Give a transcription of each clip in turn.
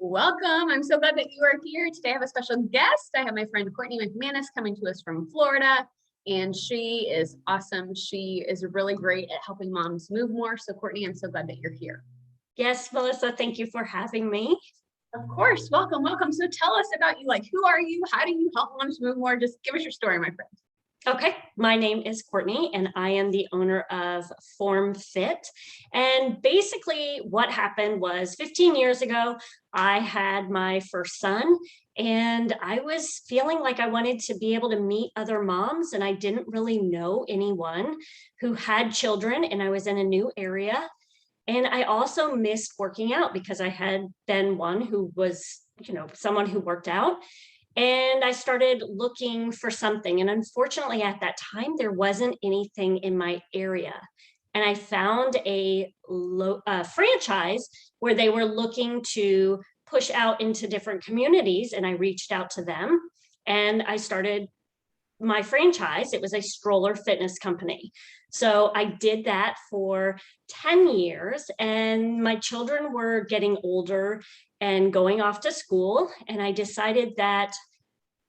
Welcome. I'm so glad that you are here. Today I have a special guest. I have my friend Courtney McManus coming to us from Florida, and she is awesome. She is really great at helping moms move more. So Courtney, I'm so glad that you're here. Yes, Melissa, thank you for having me. Of course. Welcome, welcome. So tell us about you. Like, who are you? How do you help moms move more? Just give us your story, my friend. Okay, my name is Courtney and I am the owner of Form Fit. And basically what happened was 15 years ago, I had my first son and I was feeling like I wanted to be able to meet other moms, and I didn't really know anyone who had children, and I was in a new area. And I also missed working out because I had been one who was, someone who worked out. And I started looking for something. And unfortunately, at that time, there wasn't anything in my area. And I found a franchise where they were looking to push out into different communities. And I reached out to them and I started my franchise. It was a stroller fitness company. So I did that for 10 years, and my children were getting older and going off to school. And I decided that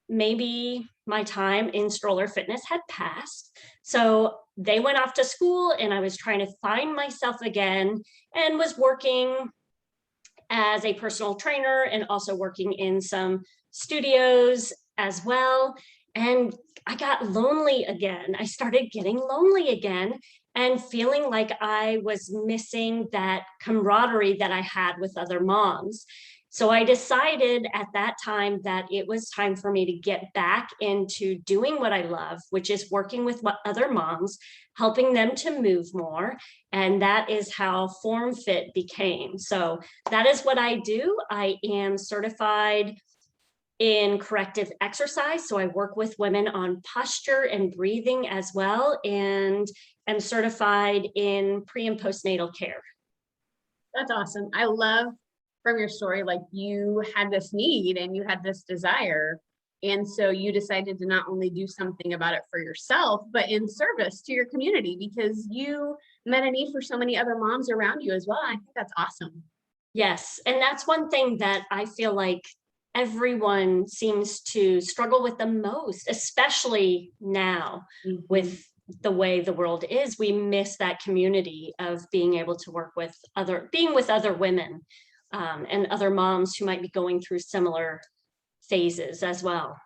maybe my time in stroller fitness had passed. So they went off to school and I was trying to find myself again, and was working as a personal trainer and also working in some studios as well. And I got lonely again. I started getting lonely again and feeling like I was missing that camaraderie that I had with other moms. So I decided at that time that it was time for me to get back into doing what I love, which is working with other moms, helping them to move more. And that is how Form Fit became. So that is what I do. I am certified in corrective exercise. So I work with women on posture and breathing as well, and am certified in pre and postnatal care. That's awesome. I love from your story, like you had this need and you had this desire. And so you decided to not only do something about it for yourself, but in service to your community, because you met a need for so many other moms around you as well. I think that's awesome. Yes. And that's one thing that I feel like everyone seems to struggle with the most, especially now with the way the world is. We miss that community of being able to work with being with other women and other moms who might be going through similar phases as well.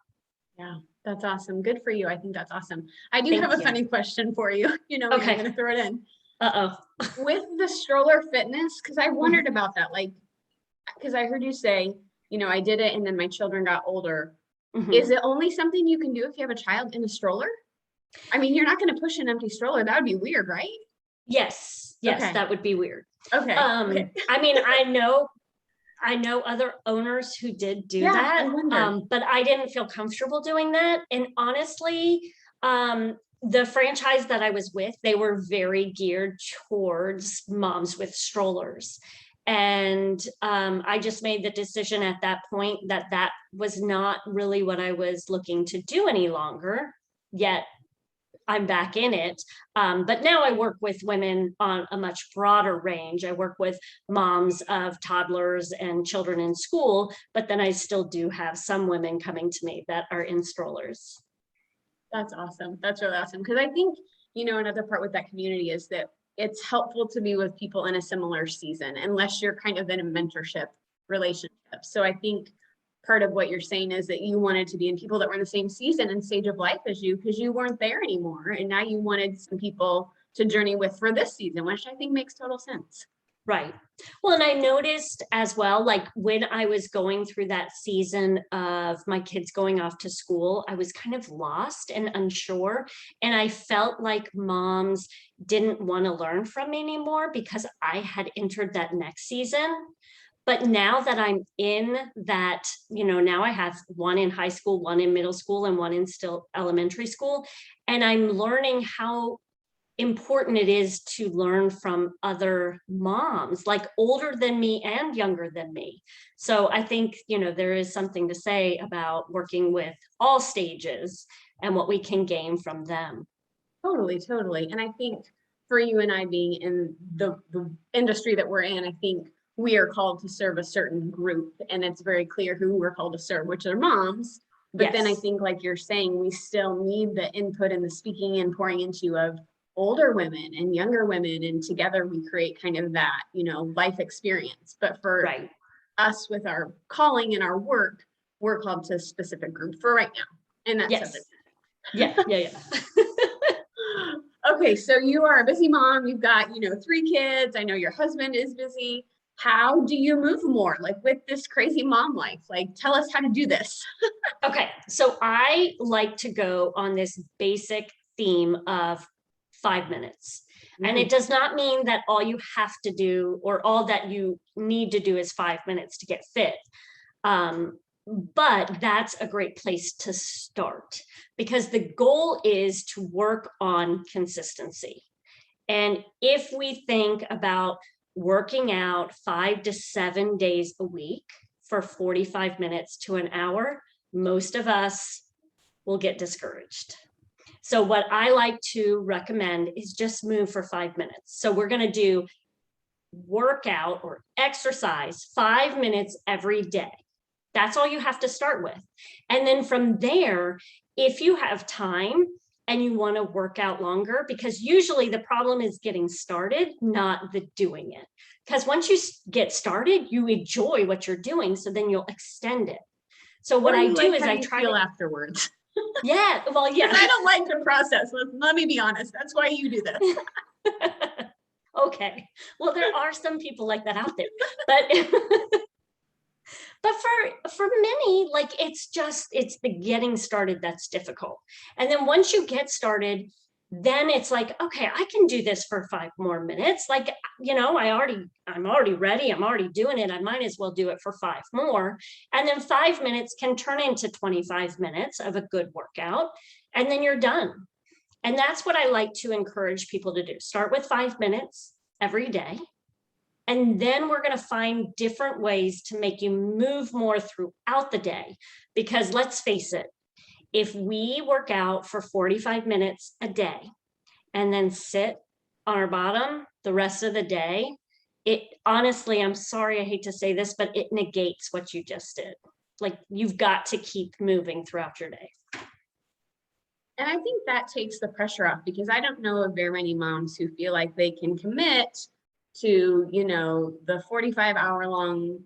Yeah, that's awesome. Good for you. I think that's awesome. I do have a funny question for you. Okay. I'm going to throw it in. Uh-oh. With the stroller fitness, because I wondered about that, like, because I heard you say, I did it and then my children got older. Is it only something you can do if you have a child in a stroller? I mean, you're not going to push an empty stroller. That would be weird, right? Yes, Okay. That would be weird. Okay. I mean, I know other owners who did do that, but I didn't feel comfortable doing that. And honestly, the franchise that I was with, they were very geared towards moms with strollers. And I just made the decision at that point that that was not really what I was looking to do any longer, yet I'm back in it. But now I work with women on a much broader range. I work with moms of toddlers and children in school, but then I still do have some women coming to me that are in strollers. That's awesome. That's really awesome. Because I think, another part with that community is that it's helpful to be with people in a similar season, unless you're kind of in a mentorship relationship. So I think part of what you're saying is that you wanted to be in people that were in the same season and stage of life as you, because you weren't there anymore. And now you wanted some people to journey with for this season, which I think makes total sense. Right. Well, and I noticed as well, like when I was going through that season of my kids going off to school, I was kind of lost and unsure. And I felt like moms didn't want to learn from me anymore because I had entered that next season. But now that I'm in that, now I have one in high school, one in middle school, and one in still elementary school. And I'm learning how important it is to learn from other moms, like older than me and younger than me. So I think, there is something to say about working with all stages and what we can gain from them. Totally. And I think for you and I being in the industry that we're in, I think we are called to serve a certain group, and it's very clear who we're called to serve, which are moms. But then I Yes. think, like you're saying, we still need the input and the speaking and pouring into of older women and younger women, and together we create kind of that, life experience. But for Right. us with our calling and our work, we're called to a specific group for right now, and that's Yes. something. Yeah. Okay, so you are a busy mom. You've got, 3 kids. I know your husband is busy. How do you move more, like with this crazy mom life? Like, tell us how to do this. Okay, so I like to go on this basic theme of 5 minutes. And it does not mean that all you have to do or all that you need to do is 5 minutes to get fit. But that's a great place to start because the goal is to work on consistency. And if we think about working out 5 to 7 days a week for 45 minutes to an hour, most of us will get discouraged. So what I like to recommend is just move for 5 minutes. So we're going to do workout or exercise 5 minutes every day. That's all you have to start with. And then from there, if you have time and you want to work out longer, because usually the problem is getting started, not the doing it. Because once you get started, you enjoy what you're doing. So then you'll extend it. So what I do is I try feel to afterwards. Yeah, well, yeah. I don't like the process. Let me be honest. That's why you do this. Okay. Well, there are some people like that out there, but but for many, like it's the getting started that's difficult. And then once you get started, then it's like, okay, I can do this for 5 more minutes. Like, I'm already ready. I'm already doing it. I might as well do it for 5 more. And then 5 minutes can turn into 25 minutes of a good workout. And then you're done. And that's what I like to encourage people to do. Start with 5 minutes every day. And then we're going to find different ways to make you move more throughout the day. Because let's face it, if we work out for 45 minutes a day and then sit on our bottom the rest of the day, it honestly, I'm sorry, I hate to say this, but it negates what you just did. Like you've got to keep moving throughout your day. And I think that takes the pressure off because I don't know of very many moms who feel like they can commit to, the 45 hour long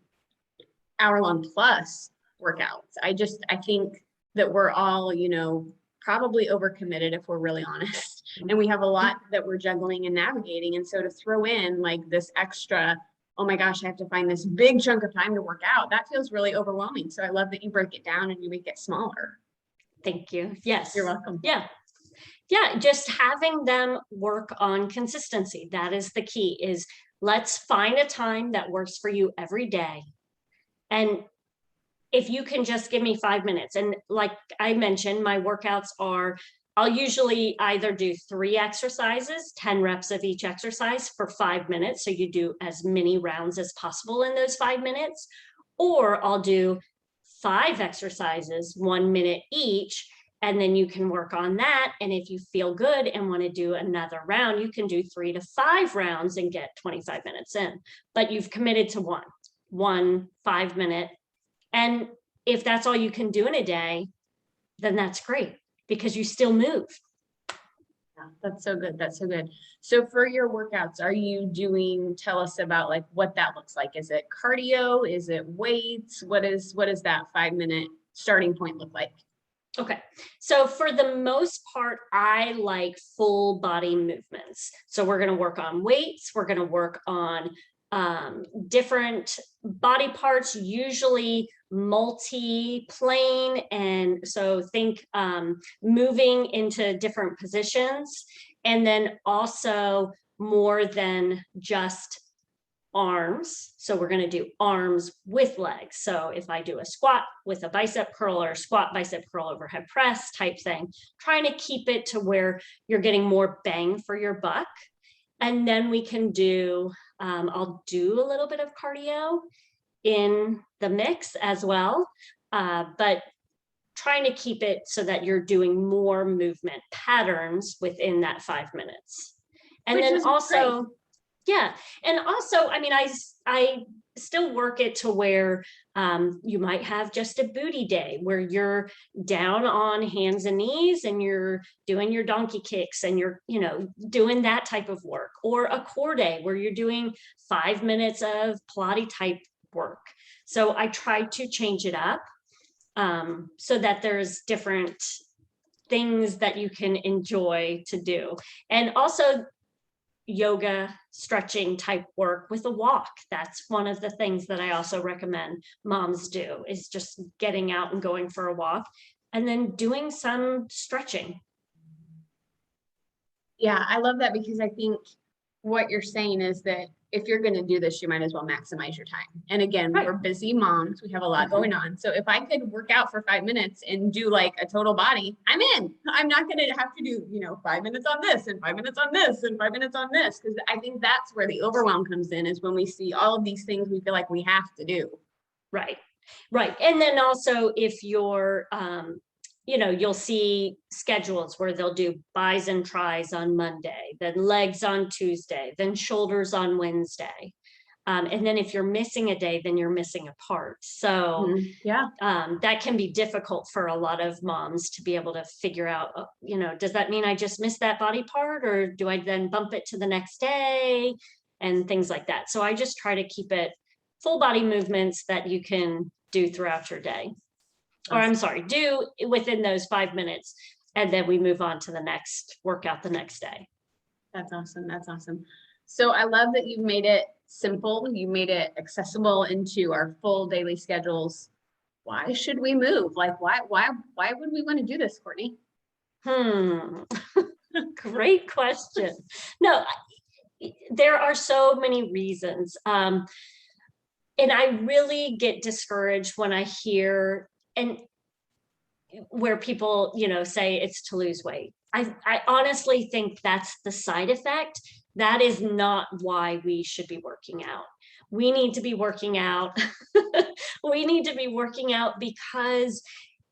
plus workouts. I think that we're all, probably overcommitted if we're really honest. And we have a lot that we're juggling and navigating. And so to throw in like this extra, oh my gosh, I have to find this big chunk of time to work out, that feels really overwhelming. So I love that you break it down and you make it smaller. Thank you. Yes. You're welcome. Yeah. Yeah. Just having them work on consistency. That is the key is let's find a time that works for you every day. And if you can just give me 5 minutes, and like I mentioned, my workouts I'll usually either do 3 exercises, 10 reps of each exercise for 5 minutes. So you do as many rounds as possible in those 5 minutes, or I'll do 5 exercises, 1 minute each, and then you can work on that. And if you feel good and want to do another round, you can do 3 to 5 rounds and get 25 minutes in, but you've committed to one 5 minute. And if that's all you can do in a day, then that's great because you still move. Yeah, that's so good. That's so good. So for your workouts, tell us about like what that looks like. Is it cardio? Is it weights? What is that 5 minute starting point look like? Okay. So for the most part, I like full body movements. So we're going to work on weights. We're going to work on different body parts, usually multi-plane. And so think moving into different positions, and then also more than just arms. So we're going to do arms with legs. So if I do a squat with a bicep curl or squat, bicep curl, overhead press type thing, trying to keep it to where you're getting more bang for your buck. And then we can do, I'll do a little bit of cardio in the mix as well, but trying to keep it so that you're doing more movement patterns within that 5 minutes. And then also, yeah. And also, I mean, I still work it to where you might have just a booty day where you're down on hands and knees and you're doing your donkey kicks and you're, doing that type of work, or a core day where you're doing 5 minutes of Pilates type work. So I try to change it up so that there's different things that you can enjoy to do. And also yoga, stretching type work with a walk. That's one of the things that I also recommend moms do, is just getting out and going for a walk and then doing some stretching. Yeah, I love that, because I think what you're saying is that if you're going to do this, you might as well maximize your time. And again, Right. we're busy moms. We have a lot going on. So if I could work out for 5 minutes and do like a total body, I'm in. I'm not going to have to do, 5 minutes on this and 5 minutes on this and 5 minutes on this. Because I think that's where the overwhelm comes in, is when we see all of these things we feel like we have to do. Right. Right. And then also if you're, you'll see schedules where they'll do bis and tris on Monday, then legs on Tuesday, then shoulders on Wednesday. And then if you're missing a day, then you're missing a part. So yeah, that can be difficult for a lot of moms to be able to figure out, does that mean I just missed that body part, or do I then bump it to the next day, and things like that. So I just try to keep it full body movements that you can do throughout your day. Or I'm sorry, do within those 5 minutes, and then we move on to the next workout the next day. That's awesome. That's awesome. So I love that you've made it simple. You made it accessible into our full daily schedules. Why should we move? Like, why would we want to do this, Courtney? Great question. No, there are so many reasons. And I really get discouraged when I hear and where people, say it's to lose weight. I honestly think that's the side effect. That is not why we should be working out. We need to be working out. We need to be working out because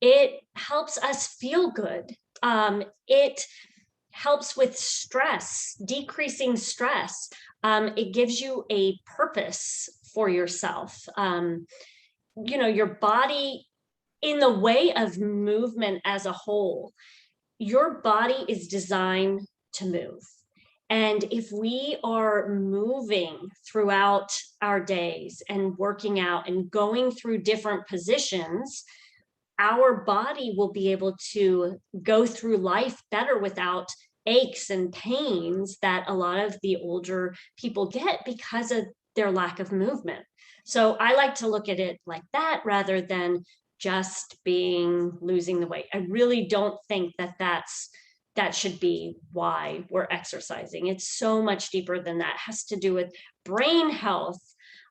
it helps us feel good. It helps with stress, decreasing stress. It gives you a purpose for yourself. Your body, in the way of movement as a whole, your body is designed to move. And if we are moving throughout our days and working out and going through different positions, our body will be able to go through life better without aches and pains that a lot of the older people get because of their lack of movement. So I like to look at it like that rather than just losing the weight. I really don't think that should be why we're exercising. It's so much deeper than that. It has to do with brain health,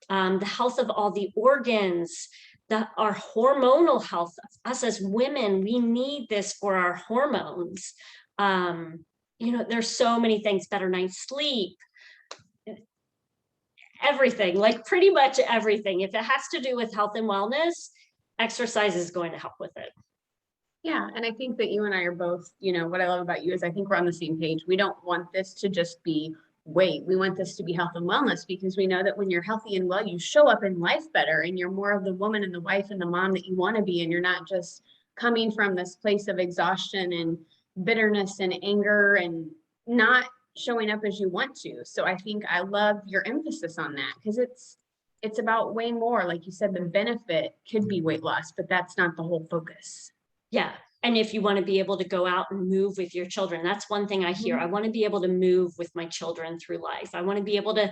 the health of all the organs, our hormonal health. Us as women, we need this for our hormones. There's so many things, better night's sleep, everything, like pretty much everything. If it has to do with health and wellness, exercise is going to help with it. Yeah. And I think that you and I are both, what I love about you is I think we're on the same page. We don't want this to just be weight. We want this to be health and wellness, because we know that when you're healthy and well, you show up in life better, and you're more of the woman and the wife and the mom that you want to be. And you're not just coming from this place of exhaustion and bitterness and anger and not showing up as you want to. So I think I love your emphasis on that, because it's about way more. Like you said, the benefit could be weight loss, but that's not the whole focus. Yeah. And if you want to be able to go out and move with your children, that's one thing I hear. I want to be able to move with my children through life. I want to be able to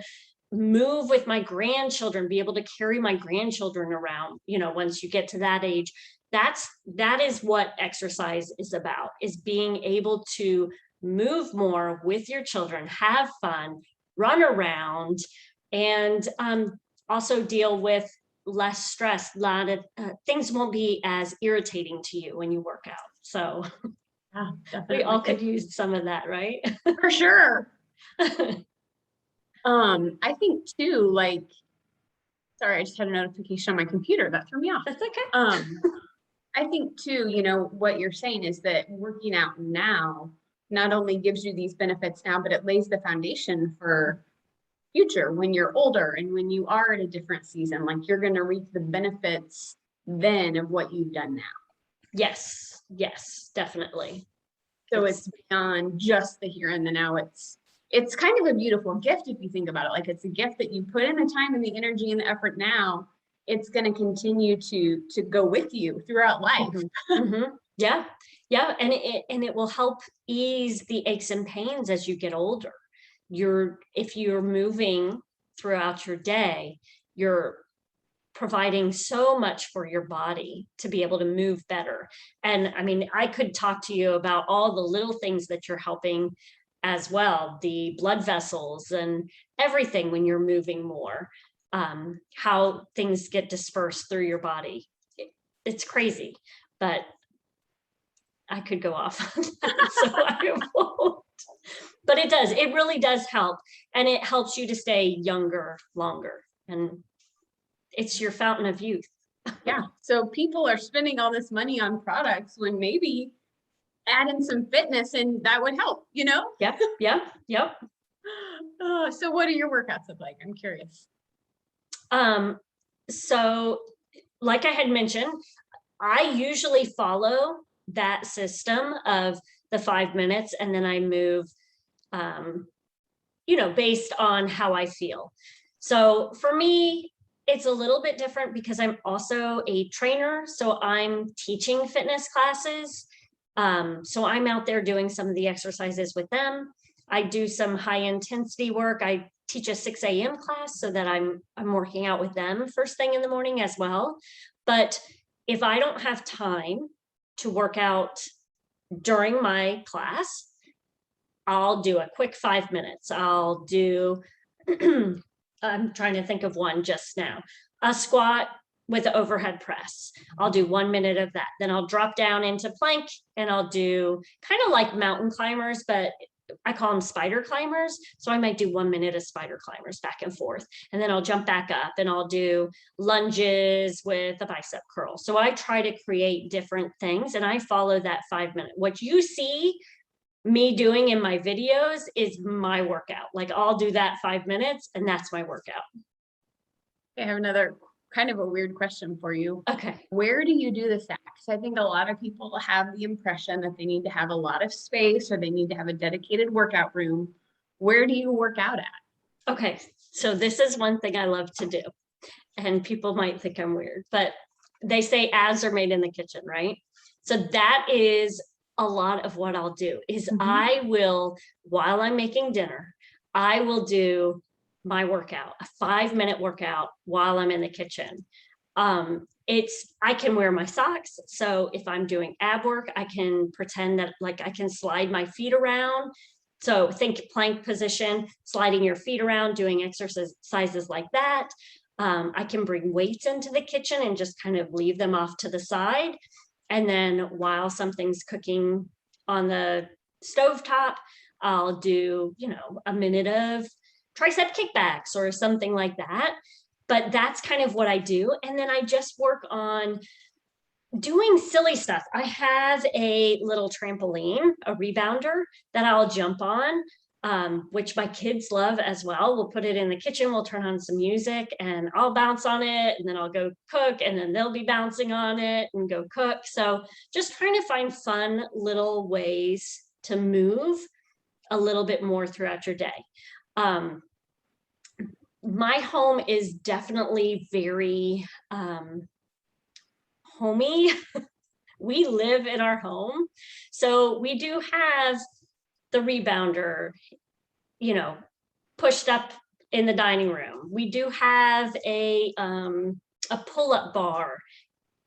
move with my grandchildren, be able to carry my grandchildren around, once you get to that age. That is what exercise is about, is being able to move more with your children, have fun, run around, and also deal with less stress. A lot of things won't be as irritating to you when you work out. So yeah, we all could use some of that, right? For sure. I think too, sorry, I just had a notification on my computer that threw me off. That's okay. I think too, what you're saying is that working out now not only gives you these benefits now, but it lays the foundation for future when you're older and when you are at a different season, like you're going to reap the benefits then of what you've done now. Yes, yes, definitely. So it's beyond just the here and the now. It's kind of a beautiful gift if you think about it. Like it's a gift that you put in the time and the energy and the effort now. It's going to continue to go with you throughout life. Yeah, yeah, and it will help ease the aches and pains as you get older. If you're moving throughout your day, you're providing so much for your body to be able to move better. And I mean, I could talk to you about all the little things that you're helping as well, the blood vessels and everything when you're moving more, how things get dispersed through your body. It's crazy, but I could go off on that, so I won't. But it does, it really does help. And it helps you to stay younger longer. And it's your fountain of youth. Yeah. So people are spending all this money on products when maybe add in some fitness and that would help, you know? Yep, yep, yep. So what do your workouts look like? I'm curious. So like I had mentioned, I usually follow that system of the 5 minutes and then I move, based on how I feel. So for me, it's a little bit different because I'm also a trainer. So I'm teaching fitness classes. So I'm out there doing some of the exercises with them. I do some high intensity work. I teach a 6 a.m. class so that I'm working out with them first thing in the morning as well. But if I don't have time to work out during my class, I'll do a quick 5 minutes. I'll do, I'm trying to think of one just now, a squat with an overhead press. I'll do 1 minute of that. Then I'll drop down into plank and I'll do kind of like mountain climbers, but I call them spider climbers. So I might do 1 minute of spider climbers back and forth. And then I'll jump back up and I'll do lunges with a bicep curl. So I try to create different things and I follow that 5 minute. What you see me doing in my videos is my workout. Like I'll do that 5 minutes and that's my workout. I have another kind of a weird question for you. Okay. Where do you do this at? Because I think a lot of people have the impression that they need to have a lot of space or they need to have a dedicated workout room. Where do you work out at? Okay. So this is one thing I love to do. And people might think I'm weird, but they say abs are made in the kitchen, right? So that is a lot of what I'll do is I will, while I'm making dinner, I will do my workout, a 5 minute workout while I'm in the kitchen. I can wear my socks. So if I'm doing ab work, I can pretend that like I can slide my feet around. So think plank position, sliding your feet around, doing exercises like that. I can bring weights into the kitchen and just kind of leave them off to the side. And then while something's cooking on the stovetop, I'll do, a minute of tricep kickbacks or something like that. But that's kind of what I do. And then I just work on doing silly stuff. I have a little trampoline, a rebounder that I'll jump on, which my kids love as well. We'll put it in the kitchen, we'll turn on some music and I'll bounce on it and then I'll go cook and then they'll be bouncing on it and go cook. So just trying to find fun little ways to move a little bit more throughout your day. My home is definitely very homey. We live in our home. So we do have the rebounder, pushed up in the dining room. We do have a pull-up bar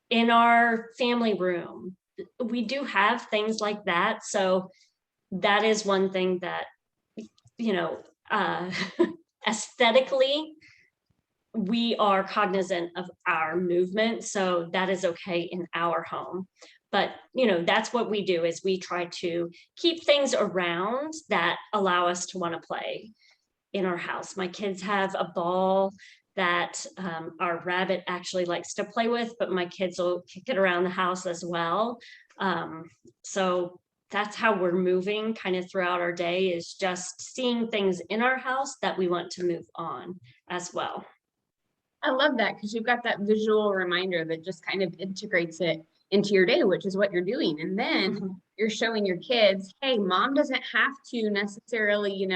in our family room. We do have things like that. So that is one thing that, aesthetically, we are cognizant of our movement. So that is okay in our home. But, that's what we do is we try to keep things around that allow us to want to play in our house. My kids have a ball that our rabbit actually likes to play with, but my kids will kick it around the house as well. So that's how we're moving kind of throughout our day, is just seeing things in our house that we want to move on as well. I love that because you've got that visual reminder that just kind of integrates it into your day, which is what you're doing. And then you're showing your kids, hey, mom doesn't have to necessarily,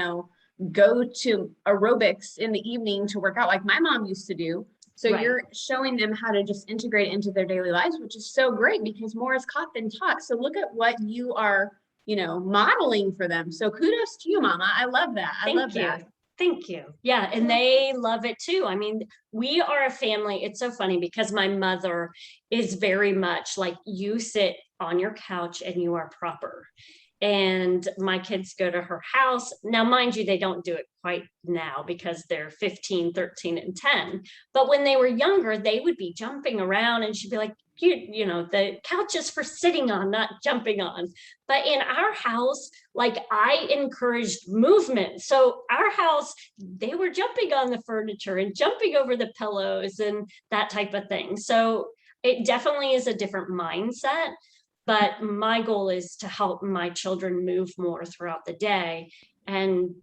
go to aerobics in the evening to work out like my mom used to do. So Right. you're showing them how to just integrate it into their daily lives, which is so great because more is caught than taught. So look at what you are, modeling for them. So kudos to you, mama. I love that. I love that. Thank you. Yeah, and they love it too. I mean, we are a family. It's so funny because my mother is very much like, you sit on your couch and you are proper. And my kids go to her house. Now, mind you, they don't do it quite now because they're 15, 13, and 10. But when they were younger, they would be jumping around and she'd be like, the couch is for sitting on, not jumping on. But in our house, like, I encouraged movement. So our house, they were jumping on the furniture and jumping over the pillows and that type of thing. So it definitely is a different mindset. But my goal is to help my children move more throughout the day. And,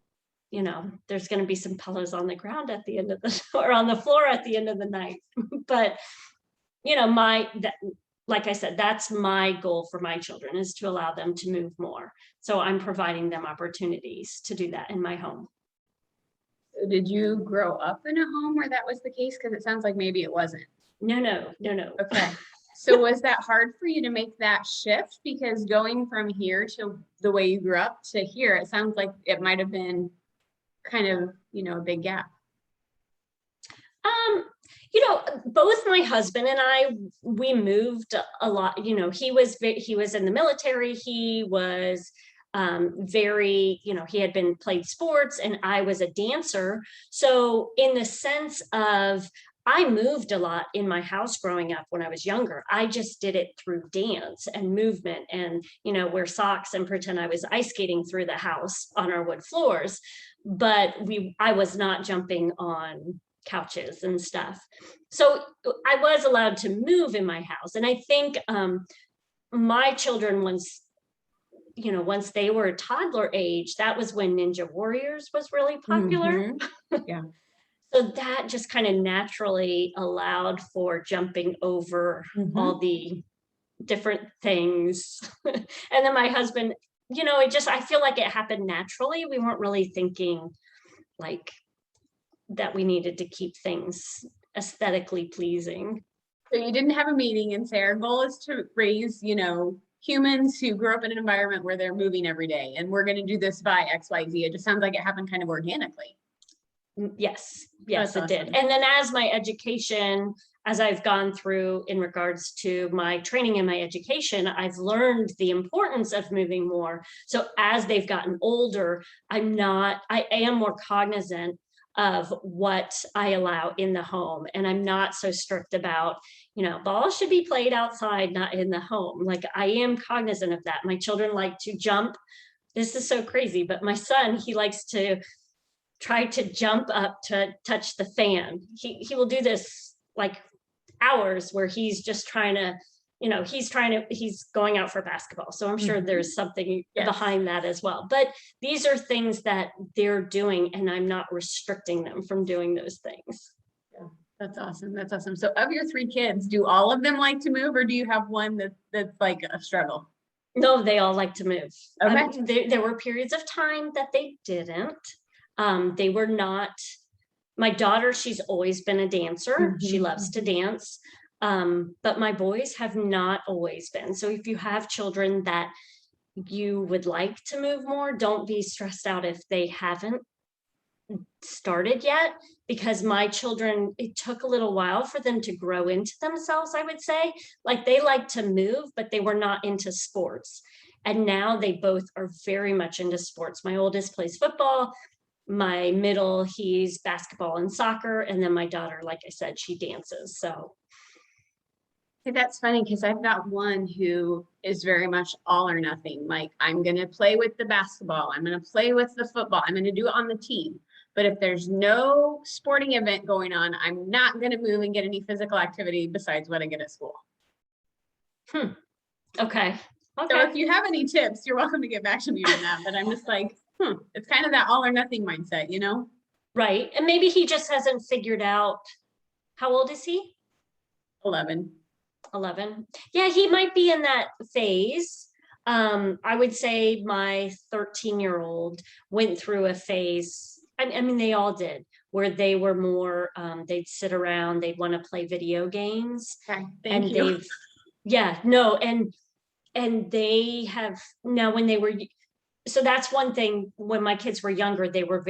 there's going to be some pillows on the ground at the end of or on the floor at the end of the night. But, like I said, that's my goal for my children, is to allow them to move more. So I'm providing them opportunities to do that in my home. Did you grow up in a home where that was the case? Because it sounds like maybe it wasn't. No. Okay. So was that hard for you to make that shift? Because going from here to the way you grew up to here, it sounds like it might have been kind of, a big gap. Both my husband and I, we moved a lot. He was in the military. He was very, he had played sports, and I was a dancer. So in the sense of, I moved a lot in my house growing up when I was younger. I just did it through dance and movement and, wear socks and pretend I was ice skating through the house on our wood floors. But I was not jumping on couches and stuff. So I was allowed to move in my house. And I think my children, once they were toddler age, that was when Ninja Warriors was really popular. Yeah. So that just kind of naturally allowed for jumping over all the different things. And then my husband, I feel like it happened naturally. We weren't really thinking like that we needed to keep things aesthetically pleasing. So you didn't have a meeting and say, our goal is to raise, humans who grew up in an environment where they're moving every day, and we're going to do this by XYZ. It just sounds like it happened kind of organically. Yes, That's it did. awesome. And then as I've gone through in regards to my training and my education, I've learned the importance of moving more. So as they've gotten older, I am more cognizant of what I allow in the home. And I'm not so strict about, balls should be played outside, not in the home. Like, I am cognizant of that. My children like to jump. This is so crazy, but my son, he likes to try to jump up to touch the fan. He will do this like hours where he's just trying to, he's going out for basketball. So I'm sure there's something behind that as well. But these are things that they're doing, and I'm not restricting them from doing those things. Yeah, that's awesome. That's awesome. So of your 3 kids, do all of them like to move, or do you have one that's like a struggle? No, they all like to move. Okay. There were periods of time that they didn't. They were not. My daughter, she's always been a dancer. She loves to dance. But my boys have not always been. So if you have children that you would like to move more, don't be stressed out if they haven't started yet, because my children, it took a little while for them to grow into themselves, I would say. Like, they like to move, but they were not into sports. And now they both are very much into sports. My oldest plays football. My middle, he's basketball and soccer. And then my daughter, like I said, she dances. So that's funny because I've got one who is very much all or nothing. Like, I'm going to play with the basketball. I'm going to play with the football. I'm going to do it on the team. But if there's no sporting event going on, I'm not going to move and get any physical activity besides what I get at school. Okay. So Okay. if you have any tips, you're welcome to get back to me on that. But I'm just like, it's kind of that all or nothing mindset, you know? Right. And maybe he just hasn't figured out, how old is he? 11. 11. Yeah, he might be in that phase. I would say my 13-year-old went through a phase. I mean, they all did, where they were more, they'd sit around, they'd want to play video games. Okay, And thank you. yeah, no, and they have now when they were, so that's one thing. When my kids were younger, they weren't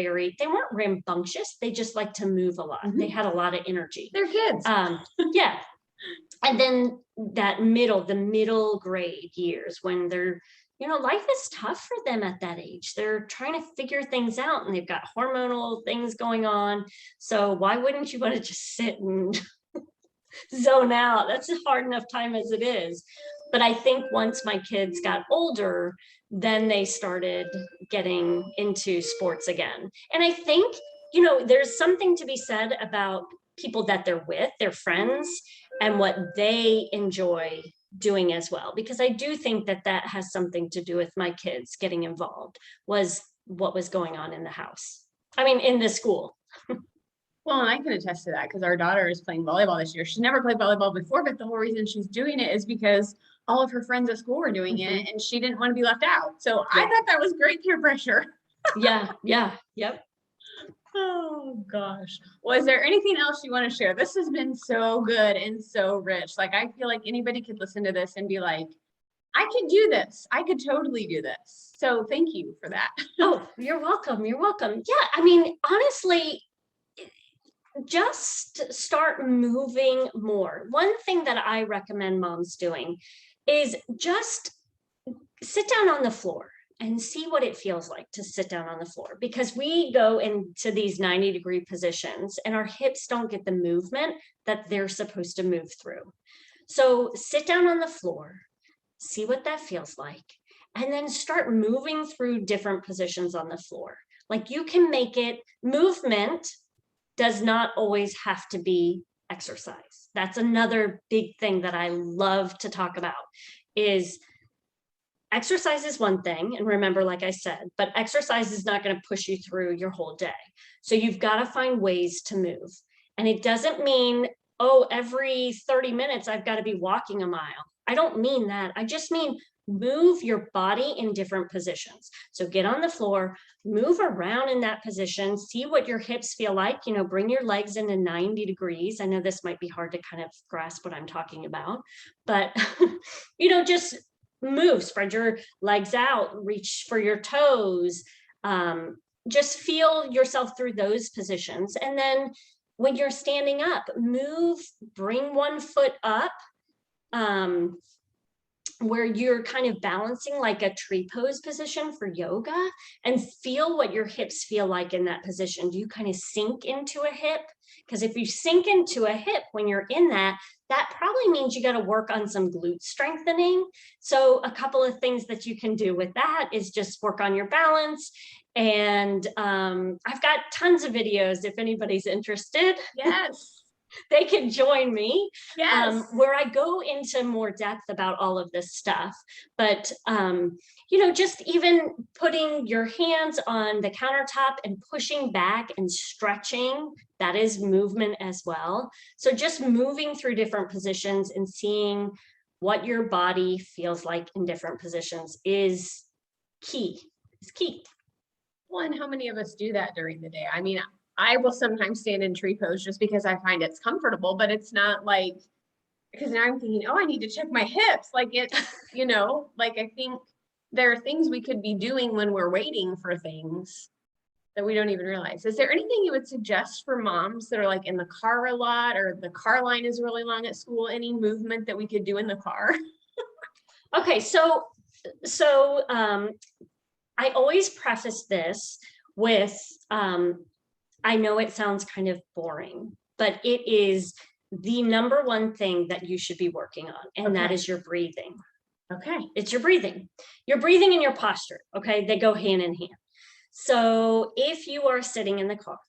rambunctious. They just like to move a lot. They had a lot of energy. They're kids. Yeah. And then the middle grade years when they're, life is tough for them at that age. They're trying to figure things out and they've got hormonal things going on. So why wouldn't you want to just sit and zone out? That's a hard enough time as it is. But I think once my kids got older, then they started getting into sports again. And I think, there's something to be said about people that they're with, their friends, and what they enjoy doing as well. Because I do think that has something to do with my kids getting involved, was what was going on in the house. I mean, in the school. Well, and I can attest to that because our daughter is playing volleyball this year. She's never played volleyball before, but the whole reason she's doing it is because all of her friends at school were doing it and she didn't want to be left out. So I thought that was great peer pressure. Yeah. Yep. Oh gosh. Well, is there anything else you want to share? This has been so good and so rich. Like, I feel like anybody could listen to this and be like, I could do this. I could totally do this. So thank you for that. Oh, you're welcome. You're welcome. Yeah. I mean, honestly, just start moving more. One thing that I recommend moms doing is just sit down on the floor and see what it feels like to sit down on the floor, because we go into these 90-degree positions and our hips don't get the movement that they're supposed to move through. So sit down on the floor, see what that feels like, and then start moving through different positions on the floor. Like, you can make it, movement does not always have to be exercise. That's another big thing that I love to talk about. Is exercise is one thing, and remember, like I said, but exercise is not going to push you through your whole day. So you've got to find ways to move. And it doesn't mean, oh, every 30 minutes I've got to be walking a mile. I don't mean that. I just mean move your body in different positions. So get on the floor, move around in that position, see what your hips feel like, bring your legs into 90 degrees. I know this might be hard to kind of grasp what I'm talking about, but, just move, spread your legs out, reach for your toes, just feel yourself through those positions. And then when you're standing up, move, bring one foot up, where you're kind of balancing like a tree pose position for yoga, and feel what your hips feel like in that position. Do you kind of sink into a hip? Because if you sink into a hip when you're in that probably means you got to work on some glute strengthening. So a couple of things that you can do with that is just work on your balance. And I've got tons of videos if anybody's interested. Yes. They can join me, Yes. where I go into more depth about all of this stuff. But, just even putting your hands on the countertop and pushing back and stretching, that is movement as well. So just moving through different positions and seeing what your body feels like in different positions is key. It's key. Well, and how many of us do that during the day? I mean, I will sometimes stand in tree pose just because I find it's comfortable, but it's not like, because now I'm thinking, oh, I need to check my hips. Like, it's, like, I think there are things we could be doing when we're waiting for things that we don't even realize. Is there anything you would suggest for moms that are like in the car a lot, or the car line is really long at school? Any movement that we could do in the car? Okay, so I always preface this with, I know it sounds kind of boring, but it is the number one thing that you should be working on, and that is your breathing. Okay. It's your breathing and your posture. Okay. They go hand in hand. So if you are sitting in the car,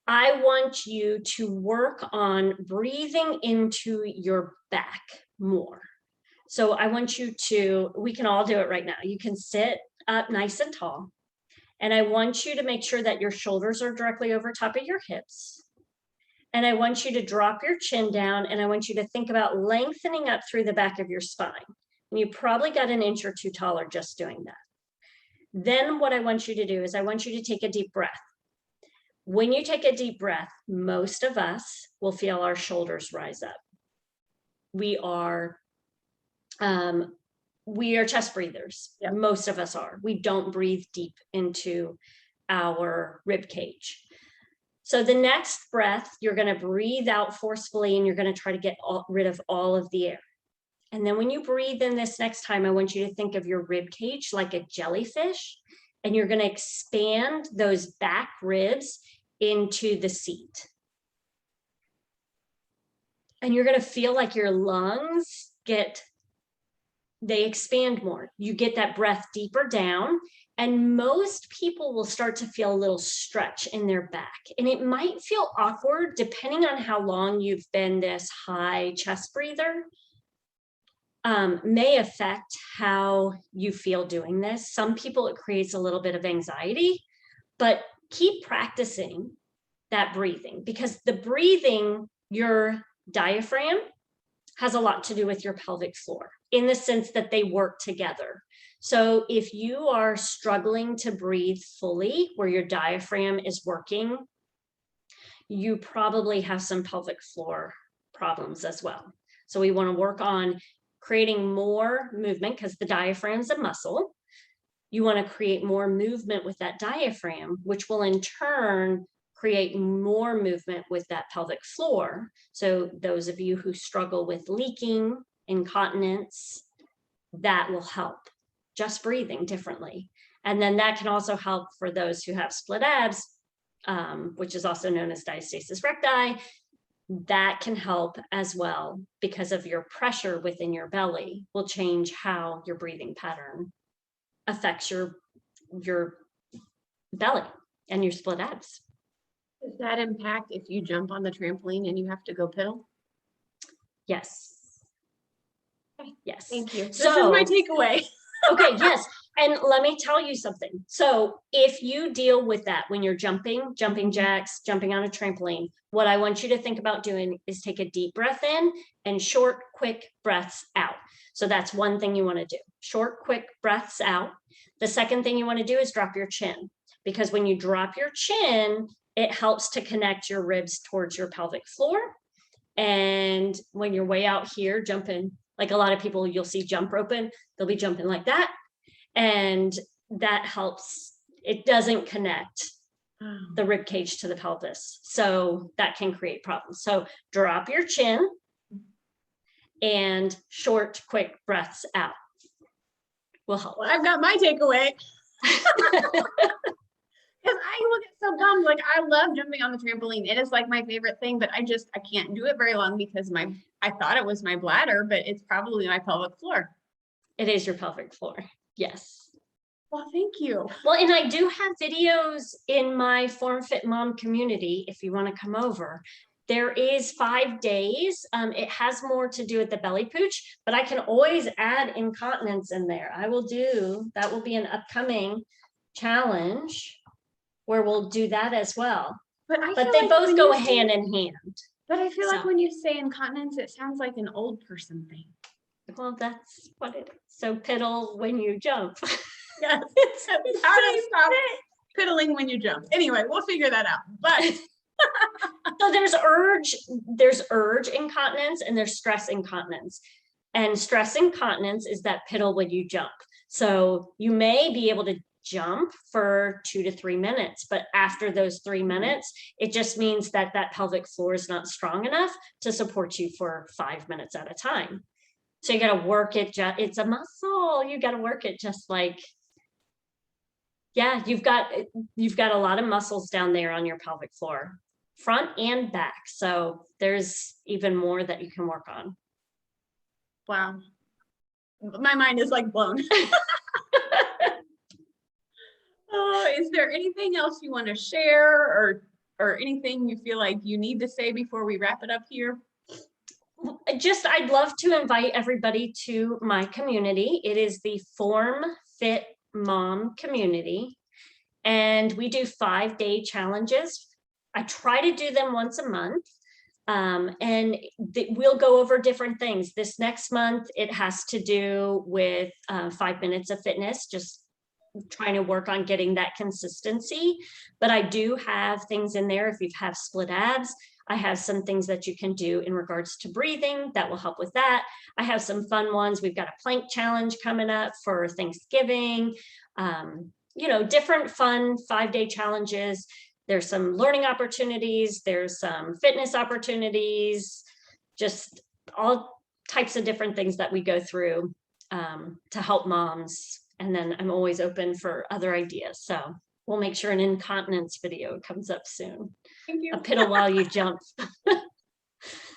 I want you to work on breathing into your back more. So I want you to, we can all do it right now. You can sit up nice and tall. And I want you to make sure that your shoulders are directly over top of your hips. And I want you to drop your chin down, and I want you to think about lengthening up through the back of your spine. And you probably got an inch or two taller just doing that. Then what I want you to do is I want you to take a deep breath. When you take a deep breath, most of us will feel our shoulders rise up. We are chest breathers. Yep. Most of us are. We don't breathe deep into our rib cage. So the next breath, you're going to breathe out forcefully, and you're going to try to get rid of all of the air. And then when you breathe in this next time, I want you to think of your rib cage like a jellyfish, and you're going to expand those back ribs into the seat. And you're going to feel like your lungs they expand more. You get that breath deeper down, and most people will start to feel a little stretch in their back. And it might feel awkward depending on how long you've been this high chest breather. May affect how you feel doing this. Some people, it creates a little bit of anxiety, but keep practicing that breathing, because the breathing, your diaphragm has a lot to do with your pelvic floor in the sense that they work together. So if you are struggling to breathe fully where your diaphragm is working, you probably have some pelvic floor problems as well. So we want to work on creating more movement, because the diaphragm's a muscle. You want to create more movement with that diaphragm, which will in turn create more movement with that pelvic floor. So those of you who struggle with leaking, incontinence, that will help. Just breathing differently. And then that can also help for those who have split abs, which is also known as diastasis recti. That can help as well, because of your pressure within your belly will change how your breathing pattern affects your belly and your split abs. Does that impact if you jump on the trampoline and you have to go pedal? Yes. Okay. Yes. Thank you. So, this is my takeaway. Okay, yes. And let me tell you something. So if you deal with that when you're jumping jacks, jumping on a trampoline, what I want you to think about doing is take a deep breath in and short, quick breaths out. So that's one thing you want to do. Short, quick breaths out. The second thing you want to do is drop your chin, because when you drop your chin, it helps to connect your ribs towards your pelvic floor. And when you're way out here jumping, like a lot of people you'll see jump roping, they'll be jumping like that. And that helps. It doesn't connect the rib cage to the pelvis. So that can create problems. So drop your chin and short, quick breaths out will help. Well, I've got my takeaway. Because I will get so bummed. Like, I love jumping on the trampoline. It is like my favorite thing, but I can't do it very long because I thought it was my bladder, but it's probably my pelvic floor. It is your pelvic floor. Yes. Well, thank you. Well, and I do have videos in my Form Fit Mom community if you want to come over. There is 5 days. It has more to do with the belly pooch, but I can always add incontinence in there. That will be an upcoming challenge where we'll do that as well. But they like both go hand in hand. But I feel like when you say incontinence, it sounds like an old person thing. Well, that's what it is. So piddle when you jump. Yes. It's how to stop piddling when you jump. Anyway, we'll figure that out. But so there's urge incontinence and there's stress incontinence. And stress incontinence is that piddle when you jump. So you may be able to jump for 2 to 3 minutes, but after those 3 minutes, it just means that pelvic floor is not strong enough to support you for 5 minutes at a time. So you got to work it. It's a muscle. You got to work it just like, yeah, you've got a lot of muscles down there on your pelvic floor, front and back. So there's even more that you can work on. Wow. My mind is like blown. Is there anything else you want to share or anything you feel like you need to say before we wrap it up here? I'd love to invite everybody to my community. It is the Form Fit Mom Community, and we do 5-day challenges. I try to do them once a month, and we'll go over different things. This next month, it has to do with 5 minutes of fitness, just trying to work on getting that consistency. But I do have things in there. If you have split abs, I have some things that you can do in regards to breathing that will help with that. I have some fun ones. We've got a plank challenge coming up for Thanksgiving. Different fun 5-day challenges. There's some learning opportunities. There's some fitness opportunities, just all types of different things that we go through to help moms. And then I'm always open for other ideas. So we'll make sure an incontinence video comes up soon. Thank you. A piddle while you jump.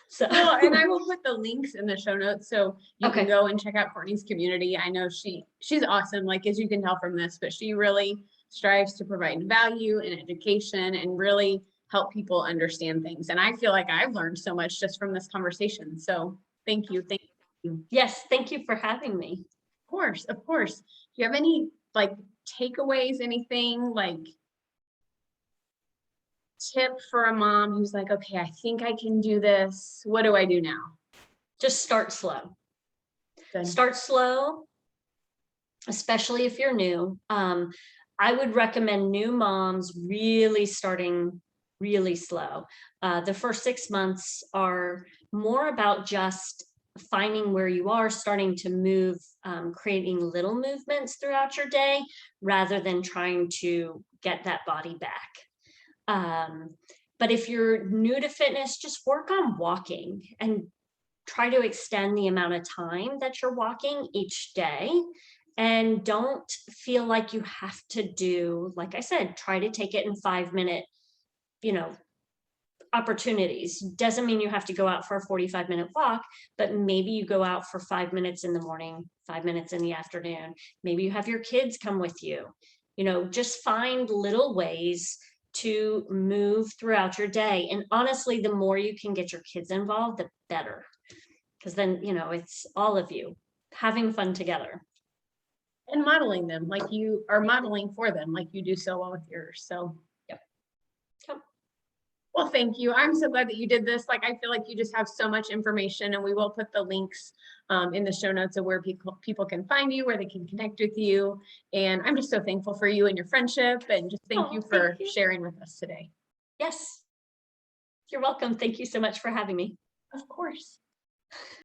So, well, and I will put the links in the show notes so you Okay. can go and check out Courtney's community. I know she's awesome, like as you can tell from this, but she really strives to provide value and education and really help people understand things. And I feel like I've learned so much just from this conversation. So thank you. Thank you. Yes, thank you for having me. Of course, of course. Do you have any like takeaways, anything like tip for a mom who's like, okay, I think I can do this. What do I do now? Just start slow. Good. Start slow, especially if you're new. I would recommend new moms really starting really slow. The first 6 months are more about just finding where you are, starting to move, creating little movements throughout your day, rather than trying to get that body back. But if you're new to fitness, just work on walking and try to extend the amount of time that you're walking each day. And don't feel like you have to do, like I said, try to take it in 5-minute, opportunities. Doesn't mean you have to go out for a 45-minute walk, but maybe you go out for 5 minutes in the morning, 5 minutes in the afternoon. Maybe you have your kids come with you. Just find little ways to move throughout your day. And honestly, the more you can get your kids involved, the better. Because then, it's all of you having fun together. And modeling them like you are modeling for them, like you do so well with yours. So, Yep. Well, thank you. I'm so glad that you did this. Like, I feel like you just have so much information, and we will put the links in the show notes of where people can find you, where they can connect with you. And I'm just so thankful for you and your friendship, and just thank you for sharing with us today. Yes. You're welcome. Thank you so much for having me. Of course.